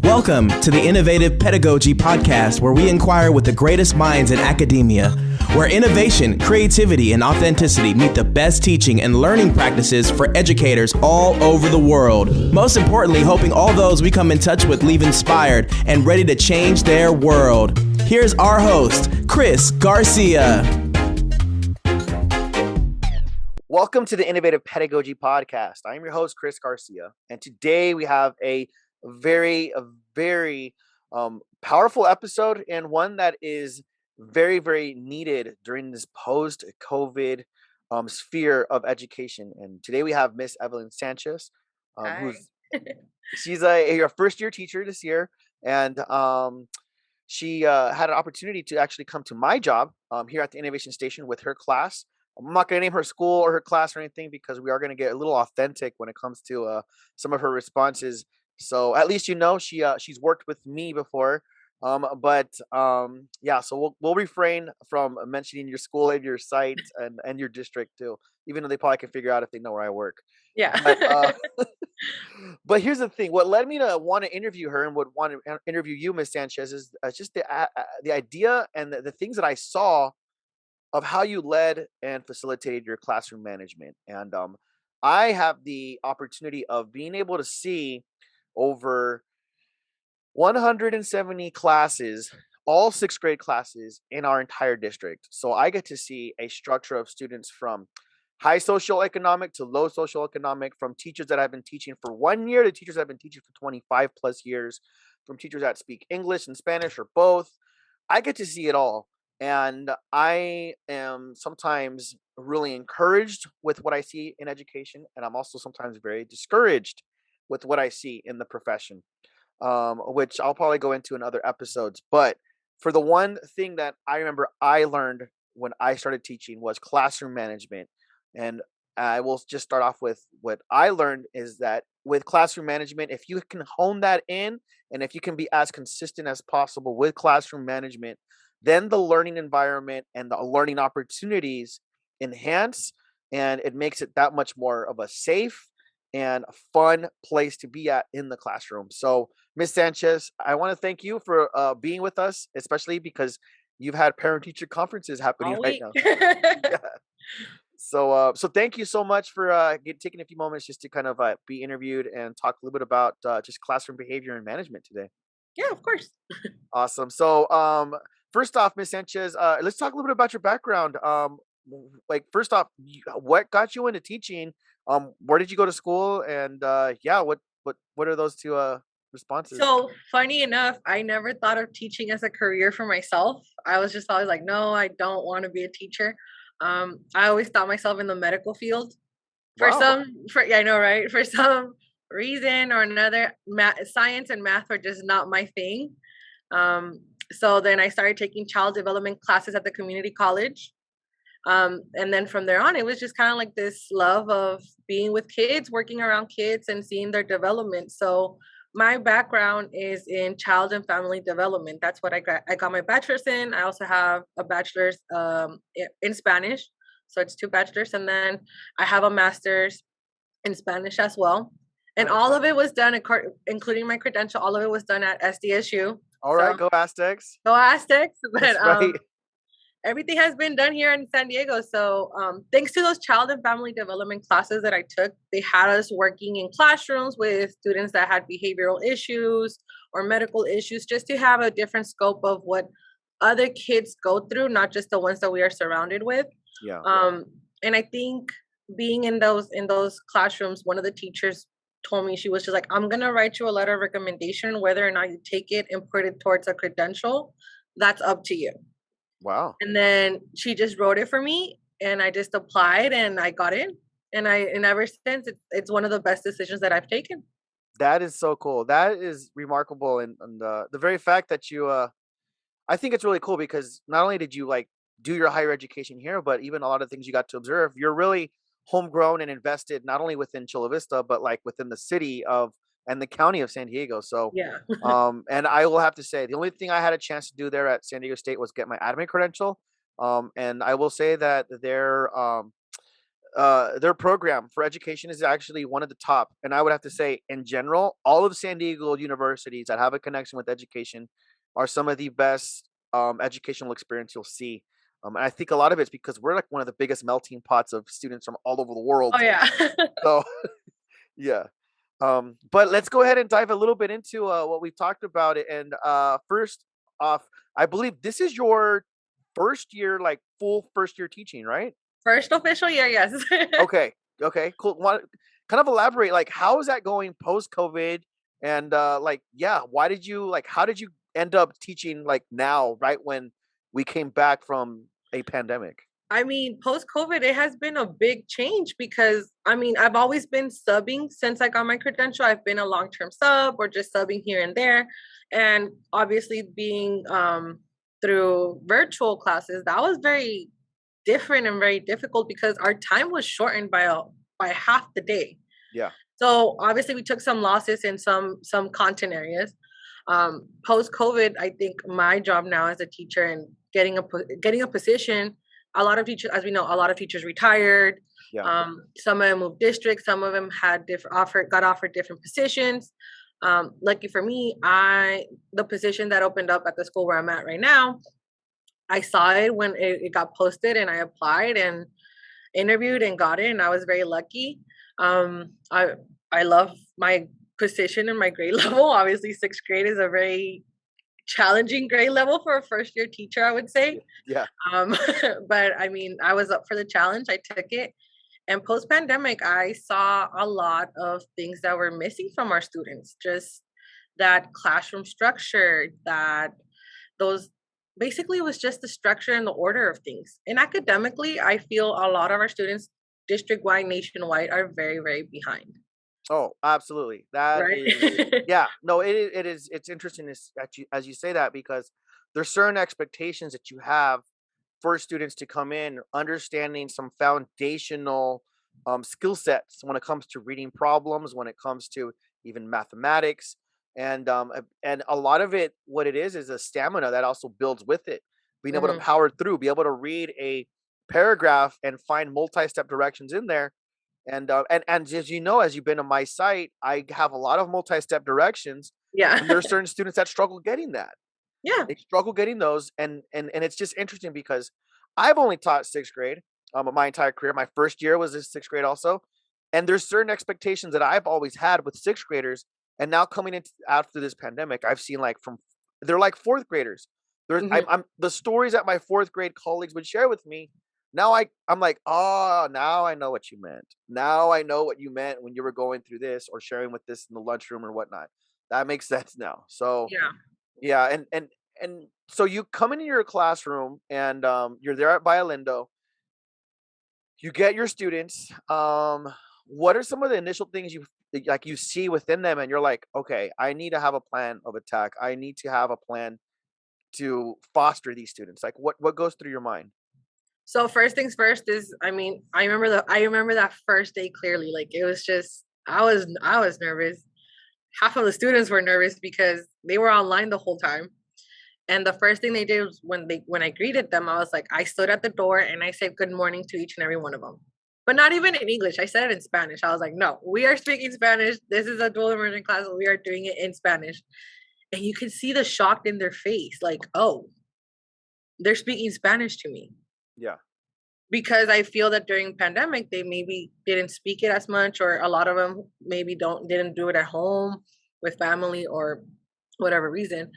Welcome to the Innovative Pedagogy Podcast, where we inquire with the greatest minds in academia, where innovation, creativity, and authenticity meet the best teaching and learning practices for educators all over the world. Most importantly, hoping all those we come in touch with leave inspired and ready to change their world. Here's our host, Chris Garcia. Welcome to the Innovative Pedagogy Podcast. I am your host, Chris Garcia, and today we have a very powerful episode, and one that is very needed during this post-COVID sphere of education. And today we have Miss Evelyn Sanchez, she's a first-year teacher this year, and she had an opportunity to actually come to my job here at the Innovation Station with her class. I'm not going to name her school or her class or anything because we are going to get a little authentic when it comes to some of her responses. So at least she's worked with me before, yeah. So we'll refrain from mentioning your school and your site and your district too, even though they probably can figure out if they know where I work. Yeah. But here's the thing: what led me to want to interview her and would want to interview you, Miss Sanchez, is just the idea and the things that I saw of how you led and facilitated your classroom management. And I have the opportunity of being able to see over 170 classes, all sixth grade classes in our entire district. So I get to see a structure of students from high socioeconomic to low socioeconomic, from teachers that have been teaching for 1 year to teachers that have been teaching for 25 plus years, from teachers that speak English and Spanish or both. I get to see it all. And I am sometimes really encouraged with what I see in education. And I'm also sometimes very discouraged with what I see in the profession, which I'll probably go into in other episodes. But for the one thing that I remember I learned when I started teaching was classroom management. And I will just start off with what I learned is that with classroom management, if you can hone that in, and if you can be as consistent as possible with classroom management, then the learning environment and the learning opportunities enhance, and it makes it that much more of a safe and a fun place to be at in the classroom. So, Ms. Sanchez, I want to thank you for being with us, especially because you've had parent-teacher conferences happening right now. Yeah. So thank you so much for taking a few moments just to kind of be interviewed and talk a little bit about just classroom behavior and management today. Yeah, of course. Awesome. So, first off, Ms. Sanchez, let's talk a little bit about your background. First off, what got you into teaching? Where did you go to school? And what are those two responses? So funny enough, I never thought of teaching as a career for myself. I was just always like, no, I don't want to be a teacher. I always thought myself in the medical field. Wow. I know, right? For some reason or another, science and math are just not my thing. So then I started taking child development classes at the community college. And then from there on, it was just kind of like this love of being with kids, working around kids and seeing their development. So my background is in child and family development. That's what I got my bachelor's in. I also have a bachelor's in Spanish. So it's 2 bachelors. And then I have a master's in Spanish as well. And all of it was done, including my credential, all of it was done at SDSU. All right, go Aztecs. Go Aztecs. But That's right. Everything has been done here in San Diego. So thanks to those child and family development classes that I took, they had us working in classrooms with students that had behavioral issues or medical issues, just to have a different scope of what other kids go through, not just the ones that we are surrounded with. Yeah. And I think being in those classrooms, one of the teachers told me, she was just like, I'm going to write you a letter of recommendation. Whether or not you take it and put it towards a credential, that's up to you. Wow. And then she just wrote it for me, and I just applied and I got in. And ever since, it's one of the best decisions that I've taken. That is so cool. That is remarkable. And the very fact that you, I think it's really cool because not only did you do your higher education here, but even a lot of things you got to observe, you're really homegrown and invested not only within Chula Vista, but within the city and the county of San Diego. So, yeah. And I will have to say, the only thing I had a chance to do there at San Diego State was get my admin credential. And I will say that their program for education is actually one of the top. And I would have to say, in general, all of San Diego universities that have a connection with education are some of the best educational experience you'll see. And I think a lot of it's because we're like one of the biggest melting pots of students from all over the world. Oh yeah. So yeah. But let's go ahead and dive a little bit into what we've talked about. And first off, I believe this is your first year, like full first year teaching, right? First official year, yes. Okay. Okay. Cool. Kind of elaborate, like, how is that going post COVID? And like, yeah, how did you end up teaching like now, right when we came back from a pandemic? I mean, post COVID, it has been a big change because I mean, I've always been subbing since I got my credential. I've been a long term sub or just subbing here and there. And obviously, being through virtual classes, that was very different and very difficult because our time was shortened by half the day. Yeah. So obviously, we took some losses in some content areas. Post COVID, I think my job now as a teacher and getting a position, a lot of teachers, as we know, a lot of teachers retired. Yeah. Some of them moved districts. Some of them had got offered different positions. Lucky for me, the position that opened up at the school where I'm at right now, I saw it when it got posted, and I applied and interviewed and got it, and I was very lucky. I love my position and my grade level. Obviously, sixth grade is a very challenging grade level for a first year teacher, I would say. Yeah. But I mean, I was up for the challenge. I took it. And post pandemic, I saw a lot of things that were missing from our students. Just that classroom structure, that those basically was just the structure and the order of things. And academically, I feel a lot of our students, district wide, nationwide, are very, very behind. Oh, absolutely. That Right? is, yeah. No, it is. It's interesting as you say that, because there's certain expectations that you have for students to come in understanding some foundational skill sets when it comes to reading problems, when it comes to even mathematics, and a lot of it, what it is a stamina that also builds with it. Being able to Hmm. power through, be able to read a paragraph and find multi-step directions in there. And as you know, as you've been to my site, I have a lot of multi-step directions, Yeah. and there are certain students that struggle getting that. Yeah. They struggle getting those, and it's just interesting because I've only taught sixth grade my entire career. My first year was in sixth grade also, and there's certain expectations that I've always had with sixth graders, and now coming into after this pandemic, I've seen like they're like fourth graders. There's Hmm. I'm the stories that my fourth grade colleagues would share with me. Now I'm like, oh, now I know what you meant. Now I know what you meant when you were going through this or sharing with this in the lunchroom or whatnot. That makes sense now. So Yeah. yeah, and so you come into your classroom and you're there at Biolindo. You get your students. What are some of the initial things you see within them, and you're like, okay, I need to have a plan of attack. I need to have a plan to foster these students. Like, what goes through your mind? So first things first is, I mean, I remember that first day clearly. Like it was just I was nervous. Half of the students were nervous because they were online the whole time. And the first thing they did was when I greeted them, I was like, I stood at the door and I said good morning to each and every one of them. But not even in English. I said it in Spanish. I was like, no, we are speaking Spanish. This is a dual immersion class. We are doing it in Spanish. And you could see the shock in their face, like, oh, they're speaking Spanish to me. Yeah. Because I feel that during pandemic they maybe didn't speak it as much, or a lot of them maybe didn't do it at home with family or whatever reason.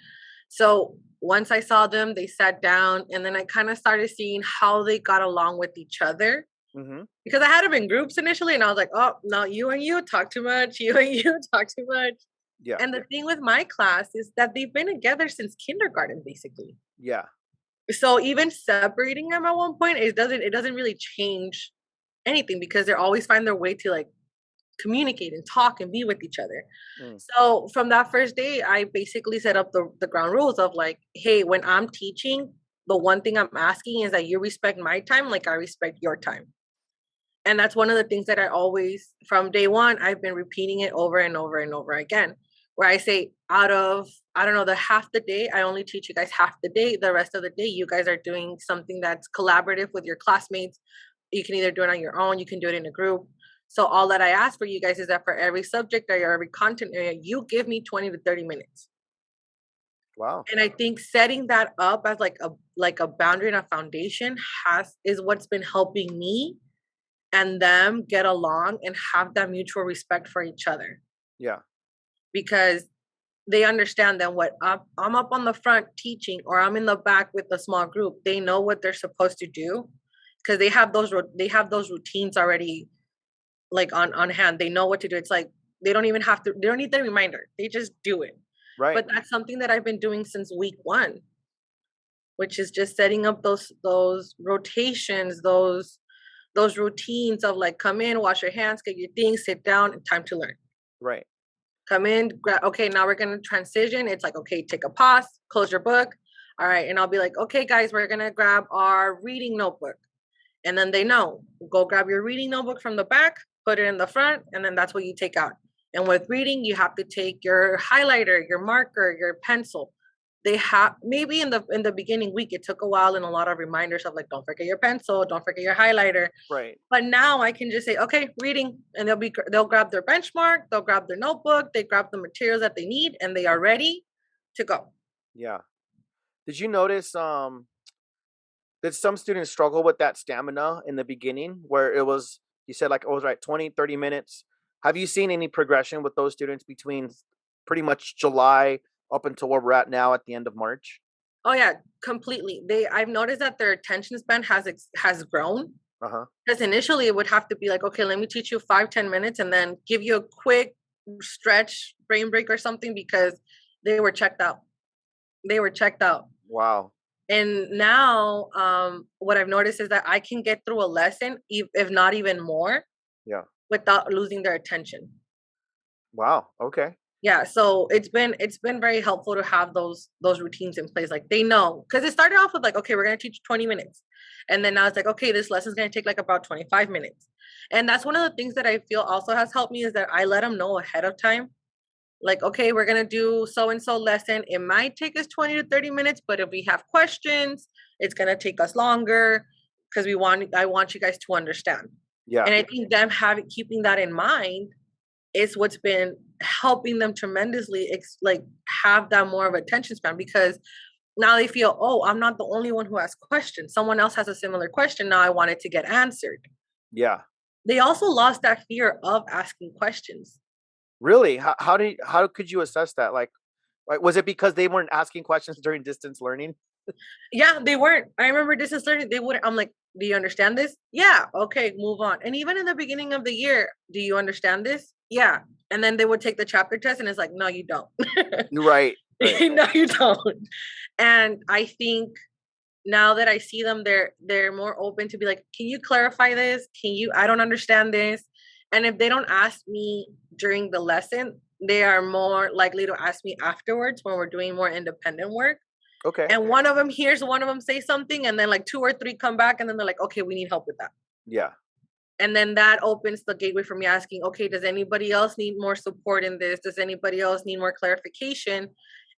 So once I saw them, they sat down, and then I kind of started seeing how they got along with each other. Hmm. Because I had them in groups initially, and I was like, oh no, you and you talk too much, you and you talk too much. Yeah. And the thing with my class is that they've been together since kindergarten, basically. Yeah. So even separating them at one point, it doesn't really change anything because they always find their way to like communicate and talk and be with each other. Mm. So from that first day, I basically set up the ground rules of like, hey, when I'm teaching, the one thing I'm asking is that you respect my time like I respect your time. And that's one of the things that I always, from day one, I've been repeating it over and over and over again. Where I say, out of, I don't know, the half the day, I only teach you guys half the day. The rest of the day, you guys are doing something that's collaborative with your classmates, You can either do it on your own, you can do it in a group. So all that I ask for you guys is that for every subject or every content area, you give me 20 to 30 minutes. Wow. And I think setting that up as like a boundary and a foundation is what's been helping me and them get along and have that mutual respect for each other. Yeah. Because they understand that what I'm up on the front teaching or I'm in the back with a small group, they know what they're supposed to do because they have those routines already like on hand. They know what to do. It's like they don't need the reminder. They just do it. Right. But that's something that I've been doing since week 1, which is just setting up those rotations, those routines of like come in, wash your hands, get your things, sit down, and time to learn. Right. Come in, okay, now we're gonna transition. It's like, okay, take a pause, close your book. All right. And I'll be like, okay, guys, we're gonna grab our reading notebook. And then they know, go grab your reading notebook from the back, put it in the front, and then that's what you take out. And with reading, you have to take your highlighter, your marker, your pencil. They have maybe in the beginning week, it took a while and a lot of reminders of like, don't forget your pencil, don't forget your highlighter. Right. But now I can just say, okay, reading, and they'll grab their benchmark, they'll grab their notebook, they grab the materials that they need, and they are ready to go. Yeah. Did you notice that some students struggle with that stamina in the beginning where it was, you said like, it was right, 20, 30 minutes. Have you seen any progression with those students between pretty much July up until where we're at now at the end of March? Oh yeah, completely. I've noticed that their attention span has grown. Because initially it would have to be like, okay, let me teach you 5-10 minutes and then give you a quick stretch brain break or something because they were checked out. Wow. And now what I've noticed is that I can get through a lesson, if not even more, Yeah. without losing their attention. Wow. Okay. Yeah, so it's been very helpful to have those routines in place. Like they know, because it started off with like, okay, we're gonna teach 20 minutes, and then now it's like, okay, this lesson's gonna take like about 25 minutes, and that's one of the things that I feel also has helped me is that I let them know ahead of time, like, okay, we're gonna do so and so lesson. It might take us 20 to 30 minutes, but if we have questions, it's gonna take us longer because I want you guys to understand. Yeah. And I think them keeping that in mind is what's been helping them tremendously, like have that more of attention span because now they feel, oh, I'm not the only one who has questions. Someone else has a similar question. Now I want it to get answered. Yeah. They also lost that fear of asking questions. Really? How could you assess that? Like, was it because they weren't asking questions during distance learning? Yeah, they weren't. I remember distance learning, they wouldn't. I'm like, do you understand this? Yeah. Okay, move on. And even in the beginning of the year, do you understand this? Yeah. And then they would take the chapter test and it's like, no, you don't. Right. No, you don't. And I think now that I see them, they're more open to be like, can you clarify this? I don't understand this. And if they don't ask me during the lesson, they are more likely to ask me afterwards when we're doing more independent work. Okay. And one of them hears one of them say something, and then like 2 or 3 come back, and then they're like, okay, we need help with that. Yeah. And then that opens the gateway for me asking, okay, does anybody else need more support in this? Does anybody else need more clarification?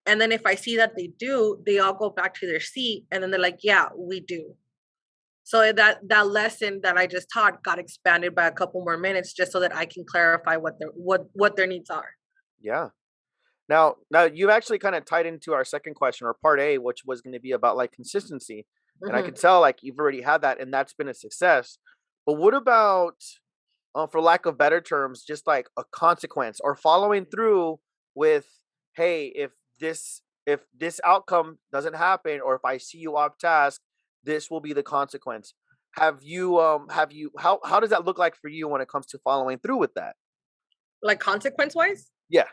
And then if I see that they do, they all go back to their seat, and then they're like, yeah, we do. So that lesson that I just taught got expanded by a couple more minutes just so that I can clarify what their needs are. Yeah. Now you actually kind of tied into our second question or part A, which was going to be about like consistency. And I could tell like you've already had that and that's been a success. But what about, for lack of better terms, just like a consequence or following through with, hey, if this outcome doesn't happen, or if I see you off task, this will be the consequence. How does that look like for you when it comes to following through with that? Like consequence wise? Yeah.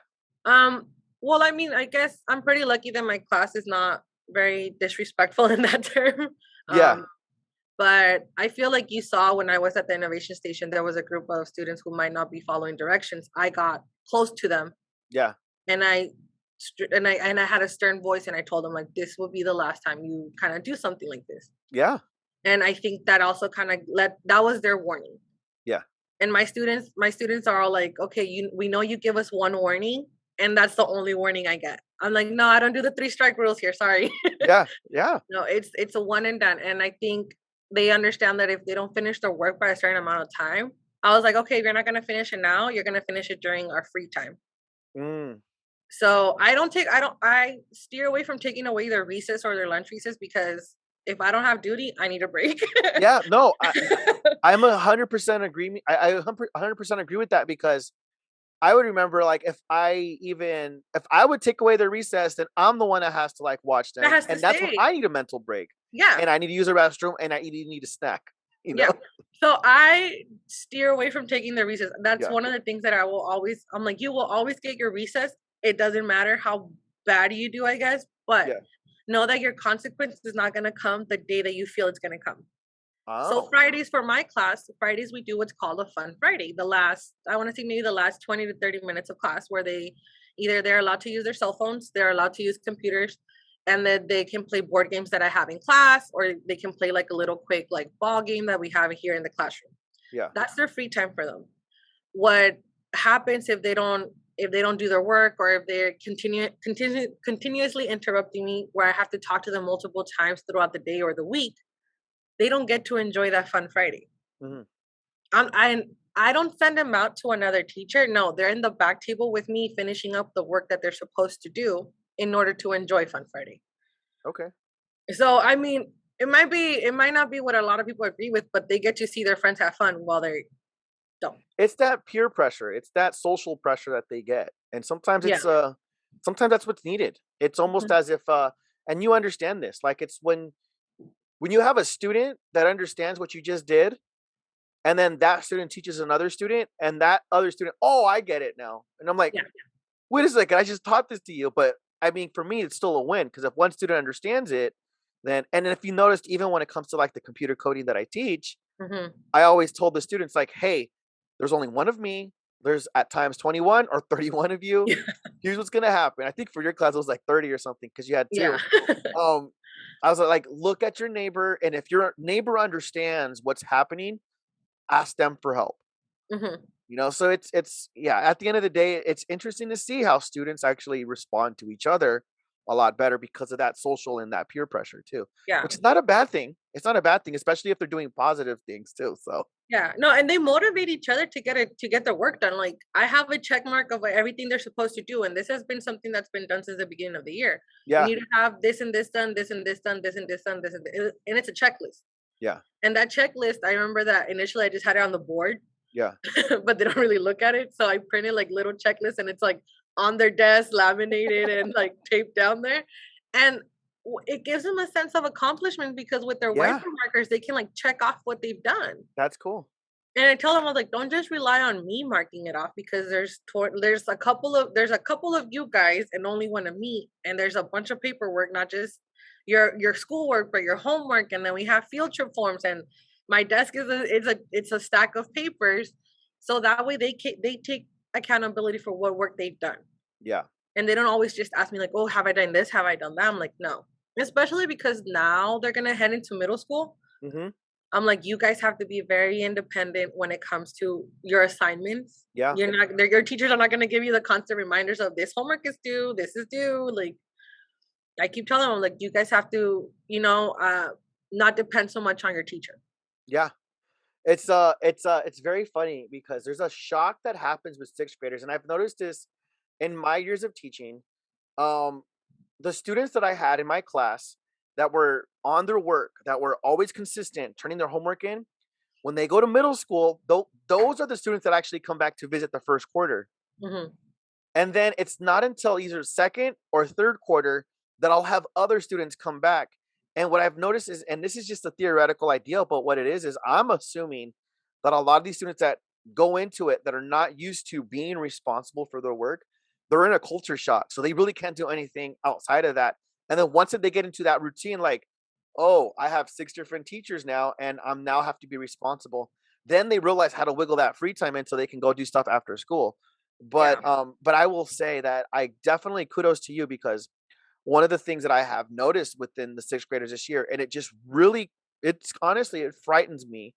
Well, I mean, I guess I'm pretty lucky that my class is not very disrespectful in that term. Yeah. But I feel like you saw when I was at the innovation station, there was a group of students who might not be following directions. I got close to them. Yeah. And I had a stern voice and I told them like, this will be the last time you kind of do something like this. Yeah. And I think that also kind of that was their warning. Yeah. And my students are all like, okay, we know you give us one warning and that's the only warning I get. I'm like, no, I don't do the 3 strike rules here. Sorry. Yeah. Yeah. No, it's a one and done. And I think they understand that if they don't finish their work by a certain amount of time, I was like, okay, if you're not gonna finish it now, you're gonna finish it during our free time. Mm. So I steer away from taking away their recess or their lunch recess, because if I don't have duty, I need a break. Yeah, no, I'm 100% agree. I 100% agree with that, because I would remember, like, if I would take away their recess, then I'm the one that has to like watch That them, has to and that's when stay. I need a mental break, Yeah. and I need to use a restroom, and I need a snack. You know? Yeah. So I steer away from taking the recess. That's Yeah. one of the things that I'm like, you will always get your recess. It doesn't matter how bad you do, I guess, but Yeah. know that your consequence is not going to come the day that you feel it's going to come. So Oh. Fridays for my class, Fridays we do what's called a fun Friday. I want to say maybe the last 20 to 30 minutes of class, where they're allowed to use their cell phones, they're allowed to use computers, and then they can play board games that I have in class, or they can play like a little quick like ball game that we have here in the classroom. Yeah. That's their free time for them. What happens if they don't do their work, or if they're continuously interrupting me, where I have to talk to them multiple times throughout the day or the week, they don't get to enjoy that fun Friday. Mhm. I don't send them out to another teacher. No, they're in the back table with me, finishing up the work that they're supposed to do in order to enjoy Fun Friday. Okay. So I mean, it might not be what a lot of people agree with, but they get to see their friends have fun while they don't. It's that peer pressure. It's that social pressure that they get, and sometimes Yeah. sometimes that's what's needed. It's almost Mhm. as if and you understand this, like, it's when you have a student that understands what you just did, and then that student teaches another student, and that other student, oh, I get it now, and I'm like, Yeah. wait a second, I just taught this to you. But I mean, for me, it's still a win, because if one student understands it, then, and if you noticed, even when it comes to like the computer coding that I teach, Mhm. I always told the students, like, hey, there's only one of me. There's at times 21 or 31 of you. Here's what's gonna happen. I think for your class it was like 30 or something, because you had Yeah. two. Um, I was like, look at your neighbor, and if your neighbor understands what's happening, ask them for help. Mhm. So it's yeah. At the end of the day, it's interesting to see how students actually respond to each other a lot better because of that social and that peer pressure too, Yeah. which is not a bad thing. It's not a bad thing, especially if they're doing positive things too. So Yeah, no, and they motivate each other to get their work done. Like I have a check mark of everything they're supposed to do, and this has been something that's been done since the beginning of the year. You yeah, need to have this and this done, this and this done, this and this done, and it's a checklist. yeah, And that checklist, I remember that initially I just had it on the board, yeah, but they don't really look at it. So I printed like little checklists, and it's like on their desk, laminated and like taped down there, and it gives them a sense of accomplishment, because with their yeah. whiteboard markers, they can like check off what they've done. That's cool. And I tell them, I was like, don't just rely on me marking it off, because there's a couple of you guys and only one of me, and there's a bunch of paperwork, not just your schoolwork, but your homework, and then we have field trip forms, and my desk it's a stack of papers, so that way they take accountability for what work they've done, Yeah. and they don't always just ask me like, oh, have I done this? Have I done that? I'm like, no, especially because now they're gonna head into middle school. Mm-hmm. I'm like, you guys have to be very independent when it comes to your assignments. Yeah. Your teachers are not going to give you the constant reminders of this homework is due, this is due. Like, I keep telling them, like, you guys have to, not depend so much on your teacher. Yeah. It's very funny, because there's a shock that happens with sixth graders, and I've noticed this in my years of teaching. Um, the students that I had in my class that were on their work, that were always consistent, turning their homework in, when they go to middle school, those are the students that actually come back to visit the first quarter. Hmm. And then it's not until either second or third quarter that I'll have other students come back. And what I've noticed is, and this is just a theoretical idea, but what it is I'm assuming that a lot of these students that go into it that are not used to being responsible for their work, they're in a culture shock. So they really can't do anything outside of that. And then once they get into that routine, like, oh, I have 6 different teachers now, and I'm now have to be responsible. Then they realize how to wiggle that free time in so they can go do stuff after school. Yeah. But I will say that I definitely kudos to you, because one of the things that I have noticed within the sixth graders this year, and it just really, it's honestly, it frightens me.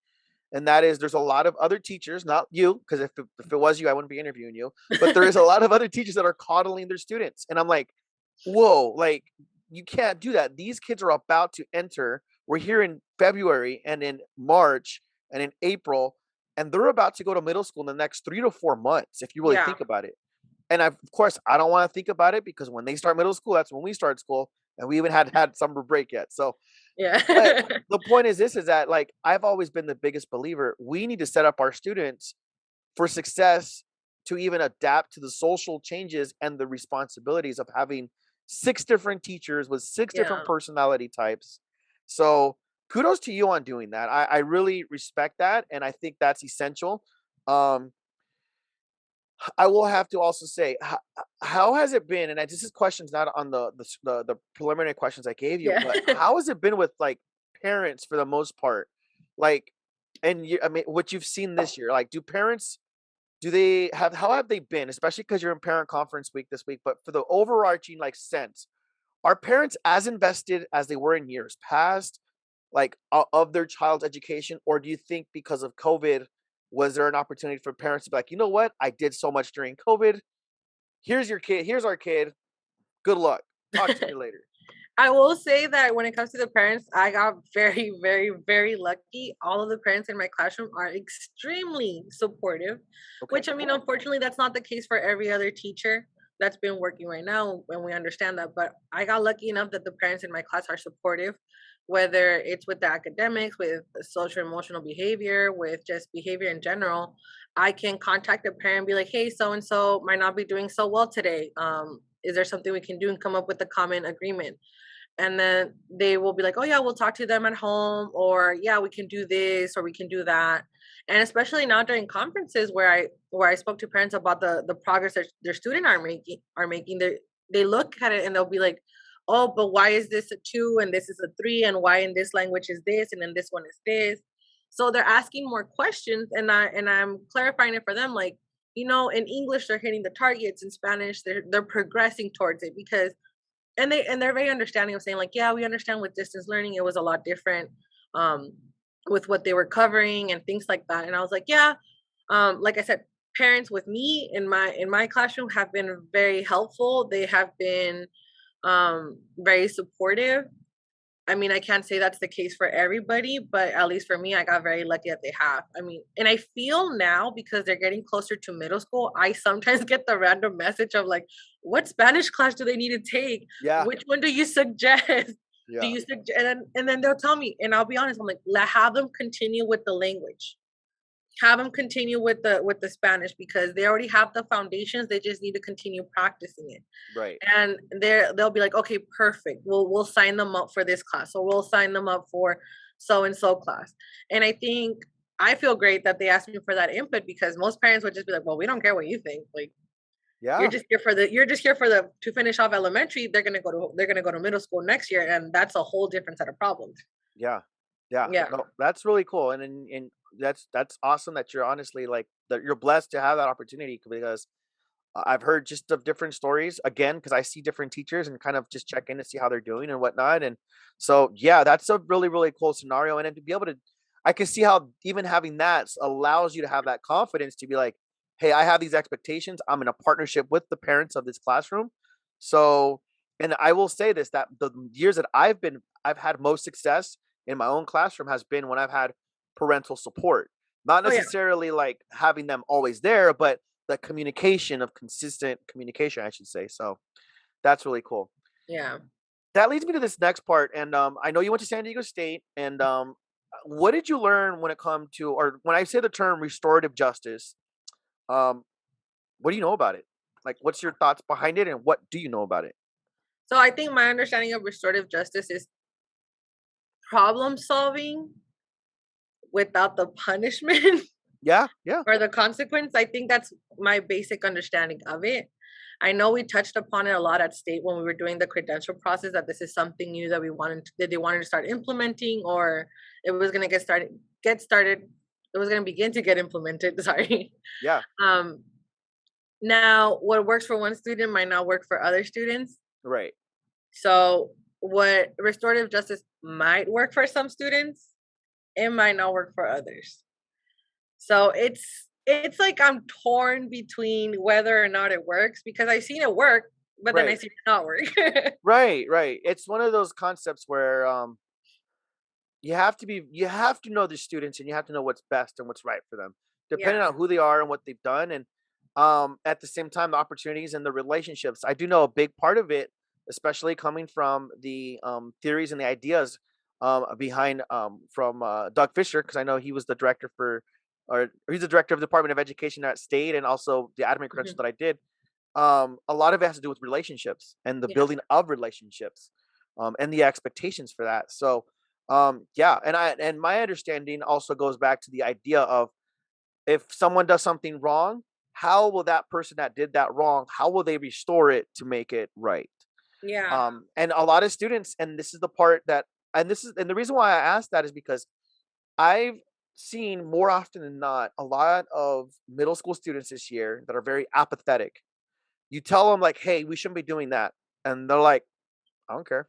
And that is, there's a lot of other teachers, not you, because if it was you, I wouldn't be interviewing you. But there is a lot of other teachers that are coddling their students. And I'm like, whoa, like, you can't do that. These kids are about to enter We're here in February and in March and in April, and they're about to go to middle school in the next 3 to 4 months, if you really Yeah. think about it. And of course, I don't want to think about it because when they start middle school, that's when we start school, and we even had summer break yet. So, Yeah. but the point is this: is that like I've always been the biggest believer. We need to set up our students for success to even adapt to the social changes and the responsibilities of having six different teachers with six Yeah. different personality types. So kudos to you on doing that. I really respect that, and I think that's essential. Um, I will have to also say, how has it been? And this is questions not on the preliminary questions I gave you, Yeah. but how has it been with like parents for the most part? Like, and you, I mean, what you've seen this year, like, do parents do they have how have they been, especially because you're in parent conference week this week, but for the overarching like sense, are parents as invested as they were in years past, like of their child's education, or do you think because of COVID, was there an opportunity for parents to be like, you know what, I did so much during COVID. Here's your kid. Here's our kid. Good luck. Talk to me later. I will say that when it comes to the parents, I got very, very, very lucky. All of the parents in my classroom are extremely supportive, Okay. which I mean, unfortunately, that's not the case for every other teacher that's been working right now, and we understand that. But I got lucky enough that the parents in my class are supportive, whether it's with the academics, with the social emotional behavior, with just behavior in general. I can contact a parent and be like, hey, so and so might not be doing so well today. Is there something we can do and come up with a common agreement? And then they will be like, oh yeah, we'll talk to them at home, or yeah, we can do this or we can do that. And especially now during conferences where I spoke to parents about the progress that their student are making, they look at it and they'll be like, oh, but why is this a 2 and this is a 3, and why in this language is this and in this one is this? So they're asking more questions, and I'm clarifying it for them, like, in English they're hitting the targets, in Spanish they're progressing towards it, because they're very understanding of saying like, yeah, we understand with distance learning it was a lot different, um with what they were covering and things like that. And I was like, yeah, like I said, parents with me in my classroom have been very helpful. They have been very supportive. I mean, I can't say that's the case for everybody, but at least for me, I got very lucky that they have. I mean, and I feel now, because they're getting closer to middle school, I sometimes get the random message of like, what Spanish class do they need to take? Yeah. Which one do you suggest? Do Yeah. you suggest? And then they'll tell me, and I'll be honest, I'm like, have them continue with the language, have them continue with the Spanish, because they already have the foundations. They just need to continue practicing it. Right. And they'll be like, okay, perfect. We'll sign them up for this class, or we'll sign them up for so and so class. And I think I feel great that they asked me for that input, because most parents would just be like, well, we don't care what you think. Like, Yeah. you're just here for the to finish off elementary. They're gonna go to middle school next year, and that's a whole different set of problems. Yeah. Yeah. Yeah. No, that's really cool. And that's awesome that you're honestly like that you're blessed to have that opportunity because I've heard just of different stories again because I see different teachers and kind of just check in to see how they're doing and whatnot. And so, yeah, that's a really, really cool scenario. And then to be able to, I can see how even having that allows you to have that confidence to be like, hey, I have these expectations. I'm in a partnership with the parents of this classroom. So, and I will say this, that the years that I've had most success in my own classroom has been when I've had parental support, not Oh yeah. necessarily like having them always there, but the communication of consistent communication, I should say. So that's really cool. Yeah. That leads me to this next part. And I know you went to San Diego State. And what did you learn when it come to, or when I say the term restorative justice, um, what do you know about it? Like, what's your thoughts behind it, and what do you know about it? So I think my understanding of restorative justice is problem solving without the punishment Yeah, yeah, or the consequence. I think that's my basic understanding of it. I know we touched upon it a lot at state when we were doing the credential process, that this is something new that they wanted to start implementing, or it was going to get started, it was going to begin to get implemented. Sorry. yeah, Um, Now what works for one student might not work for other students. right, So what restorative justice might work for some students, it might not work for others. So it's like I'm torn between whether or not it works, because I've seen it work, but then I right, see it not work. right, right. It's one of those concepts where you have to know the students, and you have to know what's best and what's right for them, depending Yeah. on who they are and what they've done. And at the same time, the opportunities and the relationships. I do know a big part of it, especially coming from the theories and the ideas behind from Doug Fisher, because I know he was the director or he's the director of the Department of Education at State, and also the admin credential Mhm. that I did. A lot of it has to do with relationships and the Yeah. building of relationships, and the expectations for that. So, yeah, and my understanding also goes back to the idea of, if someone does something wrong, how will that person that did that wrong, how will they restore it to make it right? Yeah. And a lot of students, and this is the part that, and the reason why I asked that is because I've seen more often than not a lot of middle school students this year that are very apathetic. You tell them like, "Hey, we shouldn't be doing that," and they're like, "I don't care."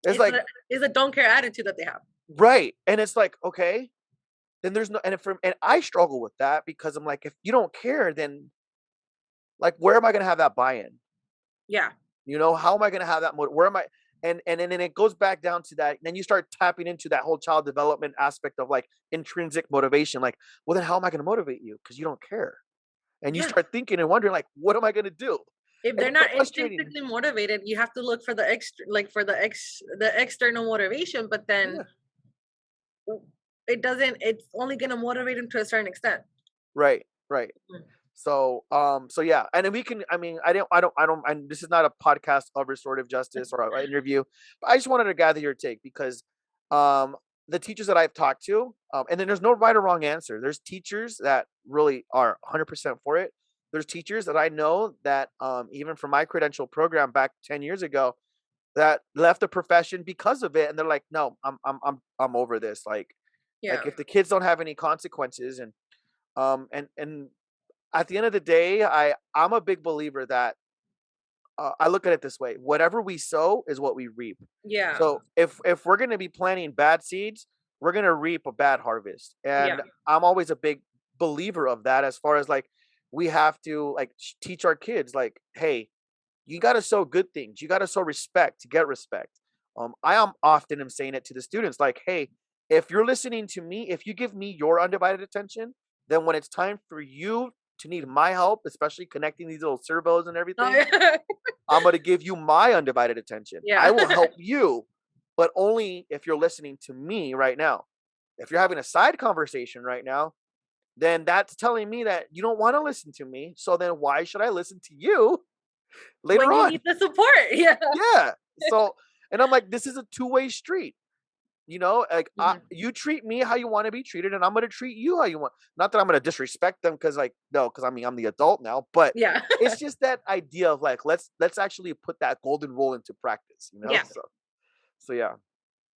It's It's like, a it's a don't care attitude that they have. right, and it's like, okay, then there's no, and I struggle with that because I'm like, if you don't care, then like, where am I gonna have that buy-in? Yeah. How am I gonna have that where am I? And then it goes back down to that. Then you start tapping into that whole child development aspect of like intrinsic motivation. Like, well, then how am I gonna motivate you? Because you don't care. And you Yeah. start thinking and wondering, like, what am I gonna do? If And they're it's so not frustrating. intrinsically motivated, you have to look for the extra, like for the external motivation, but then Yeah. it doesn't, it's only going to motivate them to a certain extent. Right. Right. Mm. So yeah, and then we can. I mean, I don't. And this is not a podcast of restorative justice or an interview, but I just wanted to gather your take because, um, the teachers that I've talked to, and then there's no right or wrong answer. There's teachers that really are 100% for it. There's teachers that I know that, even from my credential program back 10 years ago, that left the profession because of it, and they're like, no, I'm over this. Yeah. Like if the kids don't have any consequences, and at the end of the day, I'm a big believer that, I look at it this way: whatever we sow is what we reap. Yeah. So if we're going to be planting bad seeds, we're going to reap a bad harvest. Yeah. And I'm always a big believer of that. As far as like, we have to like teach our kids, like, hey, you got to sow good things. You got to sow respect to get respect. I am often am saying it to the students, like, hey, if you're listening to me, if you give me your undivided attention, then when it's time for you to need my help, especially connecting these little servos and Oh, everything, yeah. I'm going to give you my undivided attention. I Yeah. will help you, but only if you're listening to me right now. If you're having a side conversation right now, then that's telling me that you don't want to listen to me. So then why should I listen to you later When you on? need the support. Yeah. Yeah. So, and I'm like, this is a two-way street. Like, Mhm. you treat me how you want to be treated, and I'm going to treat you how you want. Not that I'm going to disrespect them, because, like, no, because I mean, I'm the adult now. But Yeah. it's just that idea of like, let's actually put that golden rule into practice. Yeah. So yeah.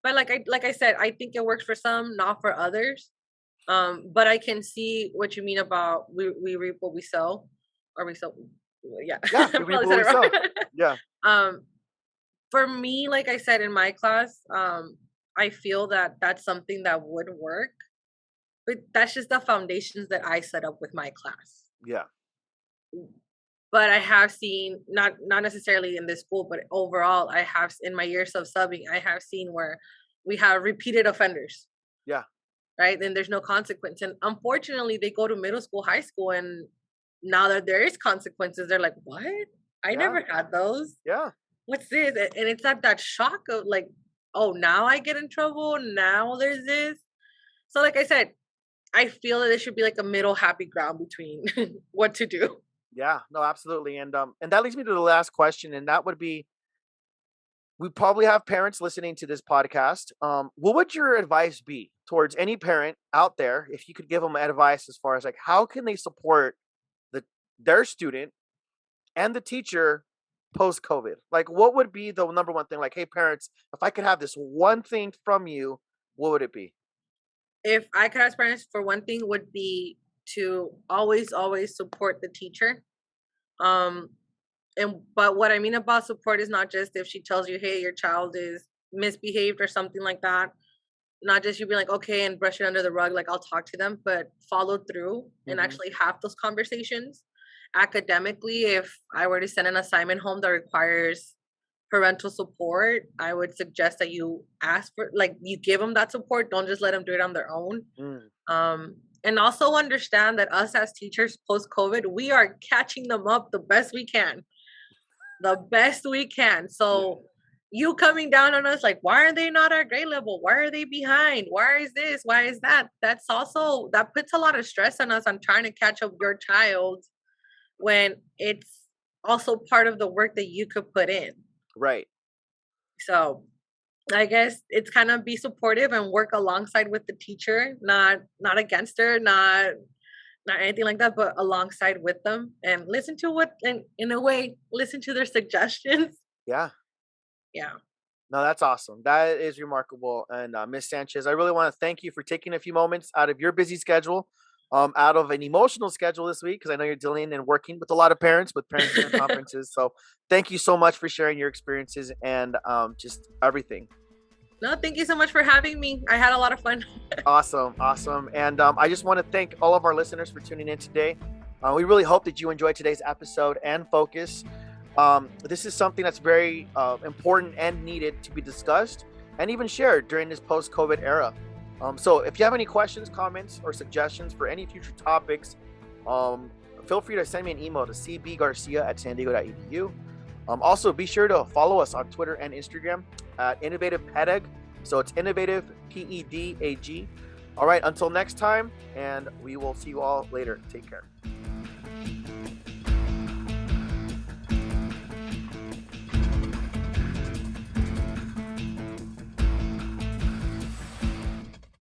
But like I said, I think it works for some, not for others. But I can see what you mean about we reap what we sow, or we sow. Yeah, Yeah, we reap probably what said we it wrong. sow. Yeah. um, for me, like I said in my class, I feel that that's something that would work, but that's just the foundations that I set up with my class. Yeah. But I have seen, not necessarily in this school, but overall, I have in my years of subbing, I have seen where we have repeated offenders, Yeah. right? Then there's no consequence. And unfortunately, they go to middle school, high school, and now that there is consequences, they're like, what? I Yeah. never had those. Yeah. What's this? And it's not that shock of like, oh, now I get in trouble. Now there's this. So, like I said, I feel that there should be like a middle happy ground between what to do. Yeah. No, absolutely. And that leads me to the last question, and that would be, we probably have parents listening to this podcast. What would your advice be towards any parent out there, if you could give them advice as far as like, how can they support their student and the teacher post COVID? Like, what would be the number one thing? Like, hey, parents, if I could have this one thing from you, what would it be? If I could ask parents for one thing, would be to always support the teacher. Um, but what I mean about support is not just if she tells you, hey, your child is misbehaved or something like that. Not just you be like, okay, and brush it under the rug, like I'll talk to them, but follow through and Hmm. actually have those conversations. Academically, if I were to send an assignment home that requires parental support, I would suggest that you ask for, like, you give them that support. Don't just let them do it on their own. And also understand that us as teachers post COVID, we are catching them up the best we can. The best we can. So you coming down on us like, why are they not our grade level? Why are they behind? Why is this? Why is that? That's also, that puts a lot of stress on us on trying to catch up your child when it's also part of the work that you could put in. Right. So I guess it's kind of be supportive and work alongside with the teacher, not against her, not anything like that, but alongside with them, and listen to what, and in a way, listen to their suggestions. Yeah. Yeah. No, that's awesome. That is remarkable. And Miss Sanchez, I really want to thank you for taking a few moments out of your busy schedule, out of an emotional schedule this week, because I know you're dealing and working with a lot of parents with parent conferences. So thank you so much for sharing your experiences and just everything. No, thank you so much for having me. I had a lot of fun. Awesome. And I just want to thank all of our listeners for tuning in today. We really hope that you enjoyed today's episode and focus. This is something that's very important and needed to be discussed and even shared during this post-COVID era. So if you have any questions, comments, or suggestions for any future topics, feel free to send me an email to cbgarcia@sandiego.edu. Also, be sure to follow us on Twitter and Instagram at Innovative Pedag. So it's Innovative PEDAG. All right, until next time, and we will see you all later. Take care.